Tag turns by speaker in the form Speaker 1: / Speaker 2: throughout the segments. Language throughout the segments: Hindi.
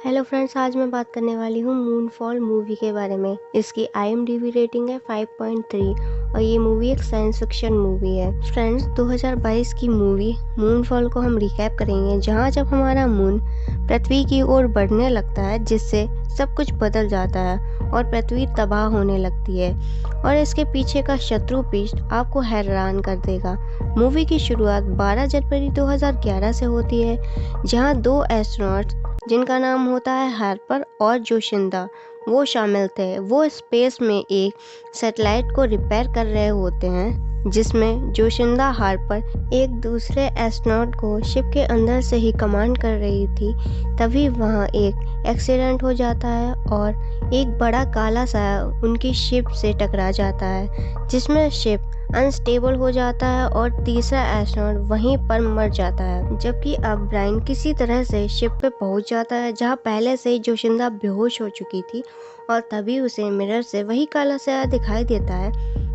Speaker 1: हेलो फ्रेंड्स, आज मैं बात करने वाली हूँ मूनफॉल मूवी के बारे में। इसकी IMDb रेटिंग है 5.3 और ये मूवी एक साइंस फिक्शन मूवी है। फ्रेंड्स, 2022 की मूवी मूनफॉल को हम रिकैप करेंगे, जहाँ जब हमारा मून पृथ्वी की ओर बढ़ने लगता है, जिससे सब कुछ बदल जाता है और पृथ्वी तबाह होने लगती है और इसके पीछे का शत्रु पृष्ठ आपको हैरान कर देगा। मूवी की शुरुआत 12 जनवरी 2011 से होती है, जहाँ दो एस्ट्रोनॉट्स जिनका नाम होता है हार्पर और जोशिंदा वो शामिल थे। वो स्पेस में एक सैटेलाइट को रिपेयर कर रहे होते हैं, जिसमें जोशिंदा हार्पर एक दूसरे एस्ट्रोनॉट को शिप के अंदर से ही कमांड कर रही थी। तभी वहाँ एक एक्सीडेंट हो जाता है और एक बड़ा काला साया उनकी शिप से टकरा जाता है, जिसमें शिप अनस्टेबल हो जाता है और तीसरा एस्ट्रोनॉट वहीं पर मर जाता है। जबकि अब ब्रायन किसी तरह से शिप पे पहुंच जाता है, जहां पहले से ही जोशिंदा बेहोश हो चुकी थी और तभी उसे मिरर से वही काला साया दिखाई देता है,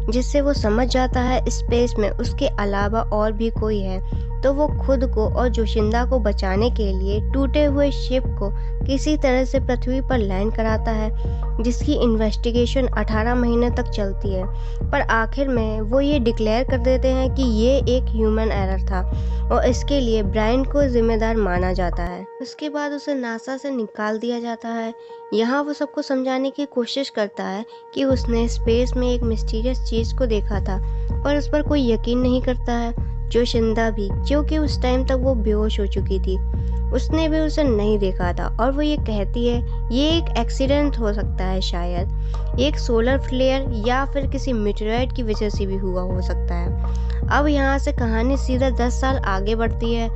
Speaker 1: जिससे वो समझ जाता है स्पेस में उसके अलावा और भी कोई है। तो वो खुद को और जोशिंदा को बचाने के लिए टूटे हुए शिप को किसी तरह से पृथ्वी पर लैंड कराता है, जिसकी इन्वेस्टिगेशन 18 महीने तक चलती है। पर आखिर में वो ये डिक्लेयर कर देते हैं कि ये एक ह्यूमन एरर था और इसके लिए ब्रायन को जिम्मेदार माना जाता है। उसके बाद उसे नासा से निकाल दिया जाता है। यहाँ वो सबको समझाने की कोशिश करता है कि उसने स्पेस में एक मिस्टीरियस चीज़ को देखा था, पर उस पर कोई यकीन नहीं करता है। जोशिंदा भी, क्योंकि उस टाइम तक वो बेहोश हो चुकी थी, उसने भी उसे नहीं देखा था और वो ये कहती है ये एक एक्सीडेंट हो सकता है, शायद एक सोलर फ्लेयर या फिर किसी मीटेरॉइड की वजह से भी हुआ हो सकता है। अब यहाँ से कहानी सीधा 10 साल आगे बढ़ती है,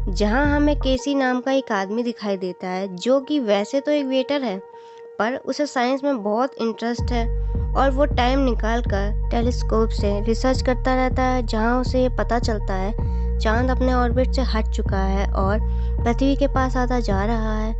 Speaker 1: जहाँ हमें केसी नाम का एक आदमी दिखाई देता है, जो कि वैसे तो एक वेटर है, पर उसे साइंस में बहुत इंटरेस्ट है और वो टाइम निकाल कर टेलीस्कोप से रिसर्च करता रहता है, जहाँ उसे ये पता चलता है चांद अपने ऑर्बिट से हट चुका है और पृथ्वी के पास आता जा रहा है।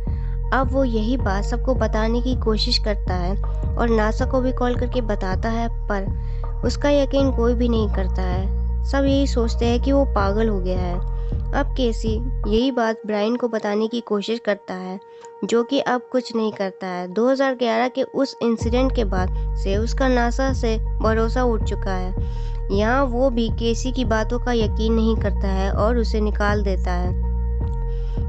Speaker 1: अब वो यही बात सबको बताने की कोशिश करता है और नासा को भी कॉल करके बताता है, पर उसका यकीन कोई भी नहीं करता है। सब यही सोचते हैं कि वो पागल हो गया है। अब केसी यही बात ब्रायन को बताने की कोशिश करता है, जो कि अब कुछ नहीं करता है। 2011 के उस इंसिडेंट के बाद से उसका नासा से भरोसा उठ चुका है। यहाँ वो भी केसी की बातों का यकीन नहीं करता है और उसे निकाल देता है।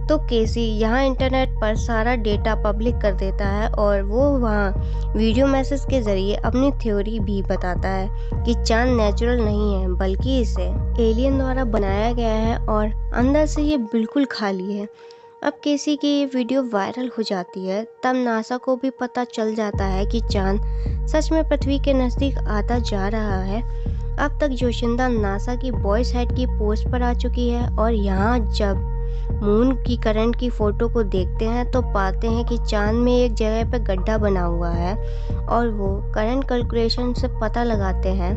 Speaker 1: तो केसी यहाँ इंटरनेट पर सारा डेटा पब्लिक कर देता है और वो वहाँ वीडियो मैसेज के जरिए अपनी थ्योरी भी बताता है कि चांद नेचुरल नहीं है, बल्कि इसे एलियन द्वारा बनाया गया है और अंदर से ये बिल्कुल खाली है। अब केसी की ये वीडियो वायरल हो जाती है। तब नासा को भी पता चल जाता है कि चांद सच में पृथ्वी के नज़दीक आता जा रहा है। अब तक जोशिंदा नासा की बॉयज हेड की पोस्ट पर आ चुकी है और यहाँ जब मून की करंट की फोटो को देखते हैं तो पाते हैं कि चांद में एक जगह पर गड्ढा बना हुआ है और वो करंट कैलकुलेशन से पता लगाते हैं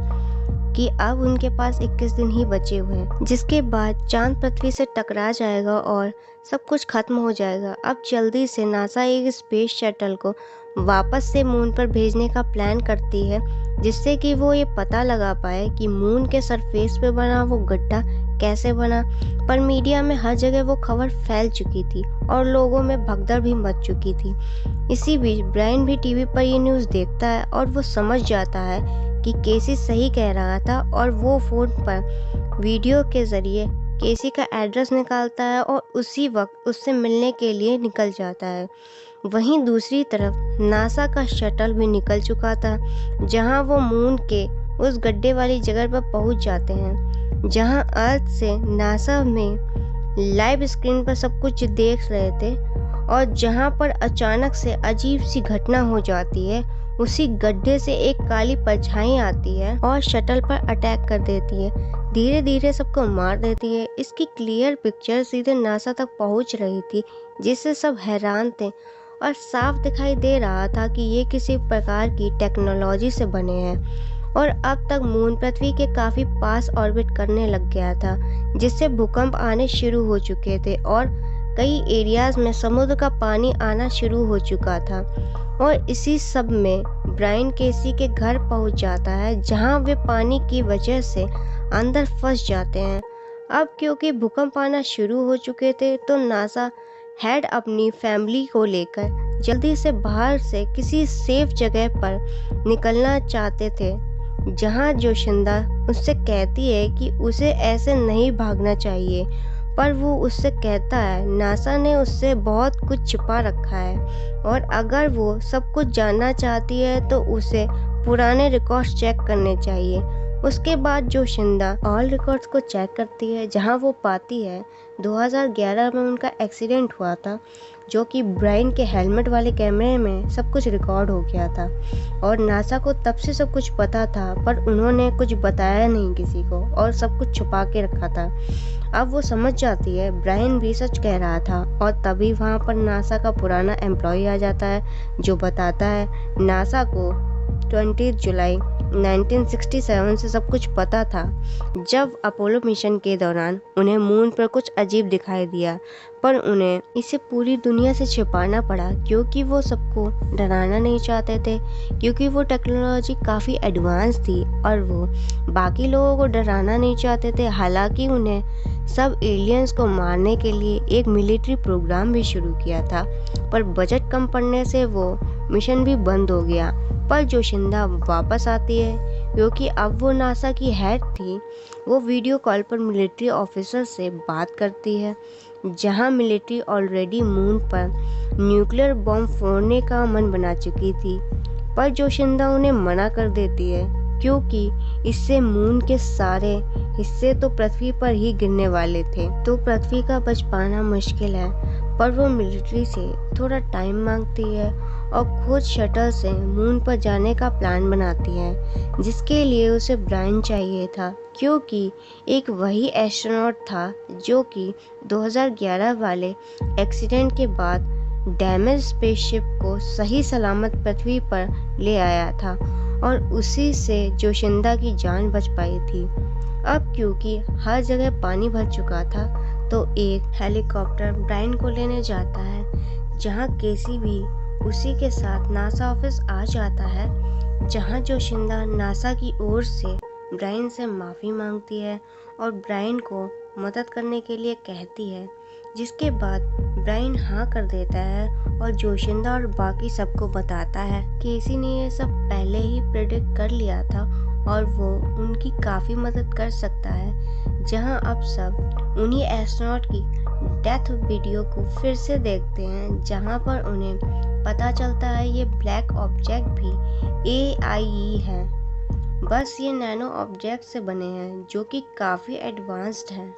Speaker 1: कि अब उनके पास 21 दिन ही बचे हुए हैं, जिसके बाद चांद पृथ्वी से टकरा जाएगा और सब कुछ खत्म हो जाएगा। अब जल्दी से नासा एक स्पेस शटल को वापस से मून पर भेजने का प्लान करती है, जिससे कि वो ये पता लगा पाए कि मून के सरफेस पे बना वो गड्ढा कैसे बना। पर मीडिया में हर जगह वो खबर फैल चुकी थी और लोगों में भगदड़ भी मच चुकी थी। इसी बीच ब्रायन भी टीवी पर ये न्यूज़ देखता है और वो समझ जाता है कि केसी सही कह रहा था और वो फ़ोन पर वीडियो के ज़रिए केसी का एड्रेस निकालता है और उसी वक्त उससे मिलने के लिए निकल जाता है। वहीं दूसरी तरफ नासा का शटल भी निकल चुका था, जहां वो मून के उस गड्ढे वाली जगह पर पहुंच जाते हैं, जहां अर्थ से नासा में लाइव स्क्रीन पर सब कुछ देख रहे थे और जहां पर अचानक से अजीब सी घटना हो जाती है। उसी गड्ढे से एक काली परछाई आती है और शटल पर अटैक कर देती है, धीरे धीरे सबको मार देती है। इसकी क्लियर पिक्चर सीधे नासा तक पहुंच रही थी, जिससे सब हैरान थे और साफ दिखाई दे रहा था कि ये किसी प्रकार की टेक्नोलॉजी से बने हैं। और अब तक मून पृथ्वी के काफ़ी पास ऑर्बिट करने लग गया था, जिससे भूकंप आने शुरू हो चुके थे और कई एरियाज में समुद्र का पानी आना शुरू हो चुका था। और इसी सब में ब्रायन केसी के घर पहुंच जाता है, जहां वे पानी की वजह से अंदर फंस जाते हैं। अब क्योंकि भूकंप आना शुरू हो चुके थे तो नासा हेड अपनी फैमिली को लेकर जल्दी से बाहर से किसी सेफ जगह पर निकलना चाहते थे, जहां जोशिंदा उससे कहती है कि उसे ऐसे नहीं भागना चाहिए, पर वो उससे कहता है नासा ने उससे बहुत कुछ छिपा रखा है और अगर वो सब कुछ जानना चाहती है तो उसे पुराने रिकॉर्ड्स चेक करने चाहिए। उसके बाद जोशिंदा ऑल रिकॉर्ड्स को चेक करती है, जहां वो पाती है 2011 में उनका एक्सीडेंट हुआ था, जो कि ब्रायन के हेलमेट वाले कैमरे में सब कुछ रिकॉर्ड हो गया था और नासा को तब से सब कुछ पता था, पर उन्होंने कुछ बताया नहीं किसी को और सब कुछ छुपा के रखा था। अब वो समझ जाती है ब्रायन भी सच कह रहा था और तभी वहाँ पर नासा का पुराना एम्प्लॉय आ जाता है, जो बताता है नासा को 20 जुलाई 1967 से सब कुछ पता था, जब अपोलो मिशन के दौरान उन्हें मून पर कुछ अजीब दिखाई दिया, पर उन्हें इसे पूरी दुनिया से छिपाना पड़ा क्योंकि वो सबको डराना नहीं चाहते थे, क्योंकि वो टेक्नोलॉजी काफ़ी एडवांस थी और वो बाकी लोगों को डराना नहीं चाहते थे। हालांकि उन्हें सब एलियंस को मारने के लिए एक मिलिट्री प्रोग्राम भी शुरू किया था, पर बजट कम पड़ने से वो मिशन भी बंद हो गया। पर जोशिंदा वापस आती है क्योंकि अब वो नासा की हेड थी। वो वीडियो कॉल पर मिलिट्री ऑफिसर से बात करती है, जहां मिलिट्री ऑलरेडी मून पर न्यूक्लियर बॉम्ब फोड़ने का मन बना चुकी थी, पर जोशिंदा उन्हें मना कर देती है क्योंकि इससे मून के सारे हिस्से तो पृथ्वी पर ही गिरने वाले थे, तो पृथ्वी का बच पाना मुश्किल है। पर वो मिलिट्री से थोड़ा टाइम मांगती है और खुद शटल से मून पर जाने का प्लान बनाती है, जिसके लिए उसे ब्रायन चाहिए था क्योंकि एक वही एस्ट्रोनॉट था जो कि 2011 वाले एक्सीडेंट के बाद डैमेज स्पेसशिप को सही सलामत पृथ्वी पर ले आया था और उसी से जोशिंदा की जान बच पाई थी। अब क्योंकि हर जगह पानी भर चुका था, तो एक हेलीकॉप्टर ब्रायन को लेने जाता है, जहां केसी भी उसी के साथ नासा ऑफिस आ जाता है, जहां जोशिंदा नासा की ओर से ब्रायन से माफ़ी मांगती है और ब्रायन को मदद करने के लिए कहती है, जिसके बाद ब्रायन हाँ कर देता है और जोशिंदा और बाकी सबको बताता है केसी ने ये सब पहले ही प्रेडिक्ट कर लिया था और वो उनकी काफ़ी मदद कर सकता है। जहां अब सब उन्हीं एस्ट्रोनॉट की डेथ वीडियो को फिर से देखते हैं, जहां पर उन्हें पता चलता है ये ब्लैक ऑब्जेक्ट भी AIE है, बस ये नैनो ऑब्जेक्ट से बने हैं जो कि काफ़ी एडवांस्ड हैं।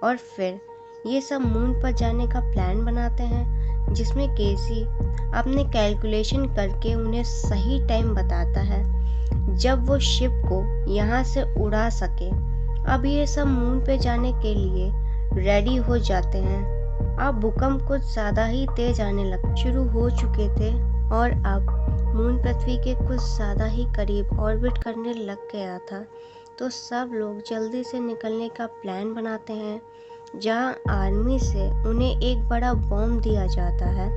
Speaker 1: और फिर ये सब मून पर जाने का प्लान बनाते हैं, जिसमें केसी अपने कैलकुलेशन करके उन्हें सही टाइम बताता है जब वो शिप को यहाँ से उड़ा सके। अब ये सब मून पे जाने के लिए रेडी हो जाते हैं। अब भूकंप कुछ ज़्यादा ही तेज आने लग शुरू हो चुके थे और अब मून पृथ्वी के कुछ ज़्यादा ही करीब ऑर्बिट करने लग गया था, तो सब लोग जल्दी से निकलने का प्लान बनाते हैं, जहां आर्मी से उन्हें एक बड़ा बॉम्ब दिया जाता है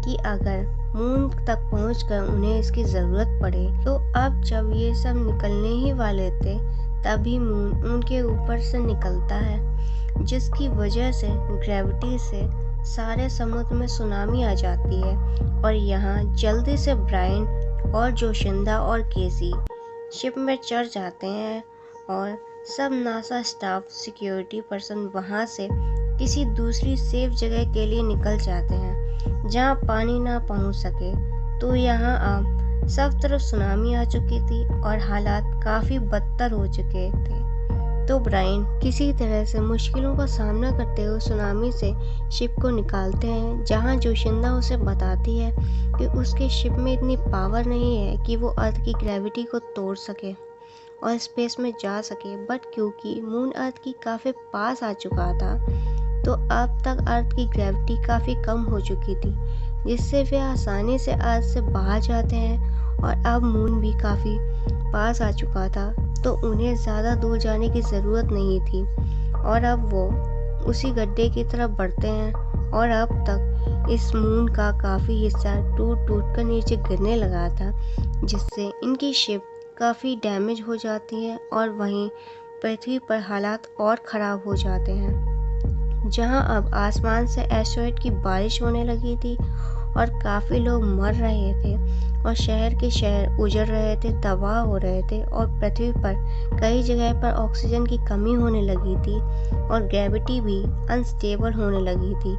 Speaker 1: कि अगर मून तक पहुंचकर उन्हें इसकी ज़रूरत पड़े। तो अब जब ये सब निकलने ही वाले थे, तभी मून उनके ऊपर से निकलता है, जिसकी वजह से ग्रेविटी से सारे समुद्र में सुनामी आ जाती है और यहाँ जल्दी से ब्रायन और जोशिंदा और केसी शिप में चढ़ जाते हैं और सब नासा स्टाफ सिक्योरिटी पर्सन वहाँ से किसी दूसरी सेफ जगह के लिए निकल जाते हैं, जहाँ पानी ना पहुँच सके। तो यहाँ अब सब तरफ सुनामी आ चुकी थी और हालात काफ़ी बदतर हो चुके थे। तो ब्रायन किसी तरह से मुश्किलों का सामना करते हुए सुनामी से शिप को निकालते हैं, जहां जोशिंदा उसे बताती है कि उसके शिप में इतनी पावर नहीं है कि वो अर्थ की ग्रेविटी को तोड़ सके और स्पेस में जा सके, बट क्योंकि मून अर्थ की काफ़ी पास आ चुका था, तो अब तक अर्थ की ग्रेविटी काफ़ी कम हो चुकी थी, जिससे वे आसानी से अर्थ से बाहर जाते हैं और अब मून भी काफ़ी पास आ चुका था, तो उन्हें ज़्यादा दूर जाने की ज़रूरत नहीं थी और अब वो उसी गड्ढे की तरफ बढ़ते हैं और अब तक इस मून का काफ़ी हिस्सा टूट टूट कर नीचे गिरने लगा था, जिससे इनकी शिप काफ़ी डैमेज हो जाती है और वहीं पृथ्वी पर हालात और ख़राब हो जाते हैं। जहां अब आसमान से एस्टेरॉयड की बारिश होने लगी थी और काफ़ी लोग मर रहे थे और शहर के शहर उजड़ रहे थे, तबाह हो रहे थे और पृथ्वी पर कई जगह पर ऑक्सीजन की कमी होने लगी थी और ग्रेविटी भी अनस्टेबल होने लगी थी।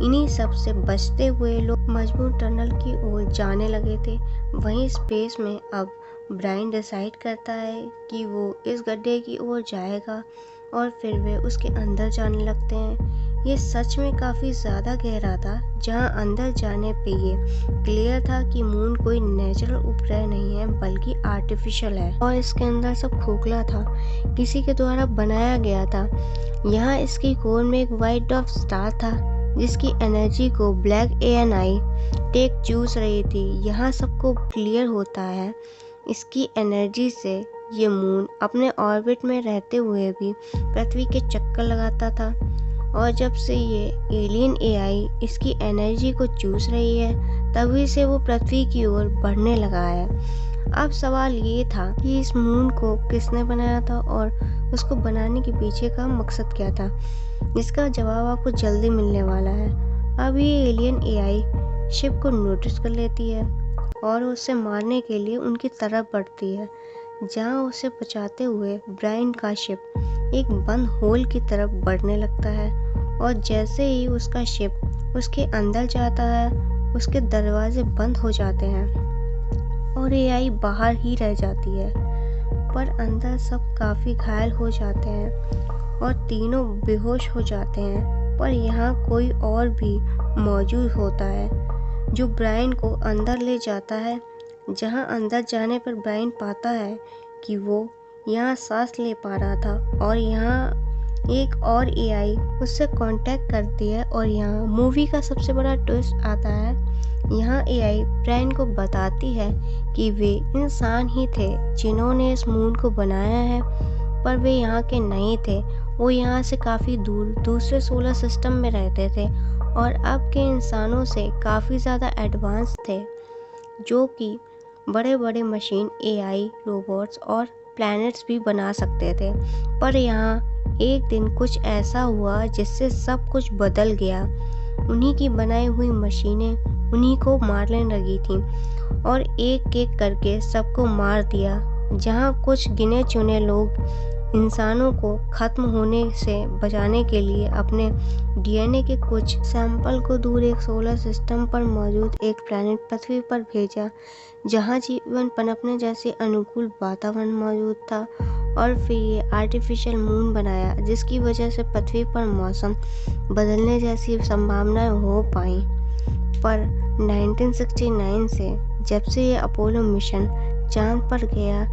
Speaker 1: इन्हीं सब से बचते हुए लोग मजबूर टनल की ओर जाने लगे थे। वहीं स्पेस में अब ब्रायन डिसाइड करता है कि वो इस गड्ढे की ओर जाएगा और फिर वे उसके अंदर जाने लगते हैं। ये सच में काफ़ी ज़्यादा गहरा था, जहाँ अंदर जाने पे ये क्लियर था कि मून कोई नेचुरल उपग्रह नहीं है बल्कि आर्टिफिशियल है और इसके अंदर सब खोखला था, किसी के द्वारा बनाया गया था। यहाँ इसकी कोर में एक वाइट डॉर्फ स्टार था जिसकी एनर्जी को ब्लैक ANI टेक चूस रही थी। यहाँ सबको क्लियर होता है इसकी एनर्जी से ये मून अपने ऑर्बिट में रहते हुए भी पृथ्वी के चक्कर लगाता था और जब से ये एलियन AI इसकी एनर्जी को चूस रही है तभी से वो पृथ्वी की ओर बढ़ने लगा है। अब सवाल ये था कि इस मून को किसने बनाया था और उसको बनाने के पीछे का मकसद क्या था। इसका जवाब आपको जल्दी मिलने वाला है। अब ये एलियन AI शिप को नोटिस कर लेती है और उसे मारने के लिए उनकी तरफ बढ़ती है, जहां उसे बचाते हुए ब्रायन का शिप एक बंद होल की तरफ बढ़ने लगता है और जैसे ही उसका शिप उसके अंदर जाता है उसके दरवाजे बंद हो जाते हैं और AI बाहर ही रह जाती है। पर अंदर सब काफ़ी घायल हो जाते हैं और तीनों बेहोश हो जाते हैं। पर यहाँ कोई और भी मौजूद होता है जो ब्रायन को अंदर ले जाता है, जहाँ अंदर जाने पर ब्रायन पाता है कि वो यहाँ सांस ले पा रहा था और यहाँ एक और AI उससे कांटेक्ट करती है। और यहाँ मूवी का सबसे बड़ा ट्विस्ट आता है। यहाँ AI ब्रायन को बताती है कि वे इंसान ही थे जिन्होंने इस मून को बनाया है, पर वे यहाँ के नहीं थे। वो यहाँ से काफ़ी दूर दूसरे सोलर सिस्टम में रहते थे और अब के इंसानों से काफ़ी ज़्यादा एडवांस थे, जो कि बड़े बड़े मशीन AI रोबोट्स और प्लैनेट्स भी बना सकते थे। पर यहाँ एक दिन कुछ ऐसा हुआ जिससे सब कुछ बदल गया। उन्हीं की बनाई हुई मशीनें उन्हीं को मारने लगी थीं और एक एक करके सबको मार दिया। जहाँ कुछ गिने चुने लोग इंसानों को ख़त्म होने से बचाने के लिए अपने DNA के कुछ सैंपल को दूर एक सोलर सिस्टम पर मौजूद एक प्लैनेट पृथ्वी पर भेजा, जहाँ जीवन पनपने जैसे अनुकूल वातावरण मौजूद था। और फिर ये आर्टिफिशियल मून बनाया जिसकी वजह से पृथ्वी पर मौसम बदलने जैसी संभावनाएं हो पाई। पर 1969 से जब से ये अपोलो मिशन चांद पर गया,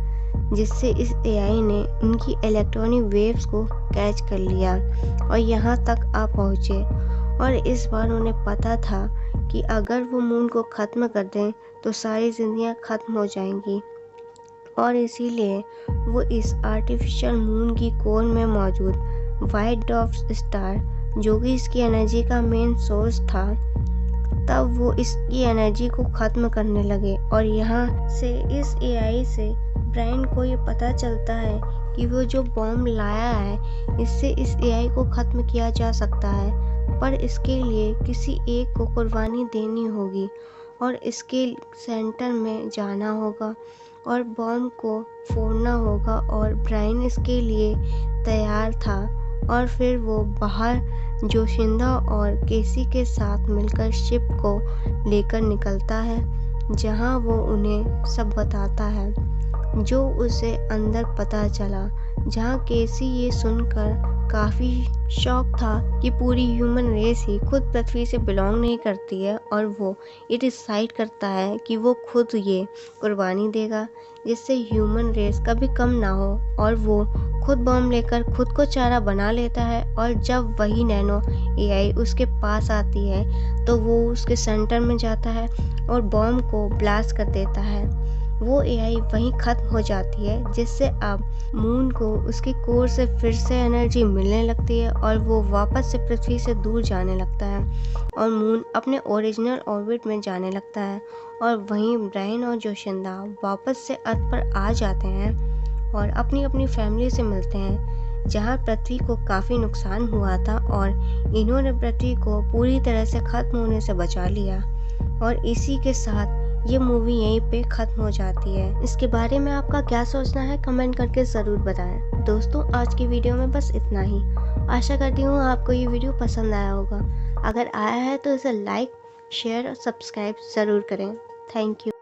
Speaker 1: जिससे इस AI ने उनकी इलेक्ट्रॉनिक वेव्स को कैच कर लिया और यहाँ तक आ पहुँचे। और इस बार उन्हें पता था कि अगर वो मून को ख़त्म कर दें तो सारी जिंदगियाँ ख़त्म हो जाएंगी और इसीलिए वो इस आर्टिफिशियल मून की कोर में मौजूद वाइट डॉर्फ स्टार, जो कि इसकी एनर्जी का मेन सोर्स था, तब वो इसकी एनर्जी को ख़त्म करने लगे। और यहाँ से इस AI से ब्रायन को ये पता चलता है कि वो जो बॉम्ब लाया है इससे इस AI को ख़त्म किया जा सकता है, पर इसके लिए किसी एक को कुर्बानी देनी होगी और इसके सेंटर में जाना होगा और बॉम्ब को फोड़ना होगा। और ब्रायन इसके लिए तैयार था और फिर वो बाहर जोशिंदा और केसी के साथ मिलकर शिप को लेकर निकलता है, जहां वो उन्हें सब बताता है जो उसे अंदर पता चला। जहां केसी ये सुनकर काफ़ी शॉक था कि पूरी ह्यूमन रेस ही खुद पृथ्वी से बिलोंग नहीं करती है और वो ये डिसाइड करता है कि वो खुद ये कुर्बानी देगा जिससे ह्यूमन रेस कभी कम ना हो। और वो खुद बॉम्ब लेकर खुद को चारा बना लेता है और जब वही नैनो AI उसके पास आती है तो वो उसके सेंटर में जाता है और बॉम्ब को ब्लास्ट कर देता है। वो AI वहीं ख़त्म हो जाती है, जिससे अब मून को उसकी कोर से फिर से एनर्जी मिलने लगती है और वो वापस से पृथ्वी से दूर जाने लगता है और मून अपने ओरिजिनल ऑर्बिट में जाने लगता है। और वहीं ब्रायन और जोशिंदा वापस से अर्थ पर आ जाते हैं और अपनी अपनी फैमिली से मिलते हैं, जहां पृथ्वी को काफ़ी नुकसान हुआ था और इन्होंने पृथ्वी को पूरी तरह से ख़त्म होने से बचा लिया। और इसी के साथ ये मूवी यहीं पे ख़त्म हो जाती है। इसके बारे में आपका क्या सोचना है कमेंट करके ज़रूर बताएं। दोस्तों आज की वीडियो में बस इतना ही। आशा करती हूँ आपको ये वीडियो पसंद आया होगा। अगर आया है तो इसे लाइक शेयर और सब्सक्राइब ज़रूर करें। Thank you.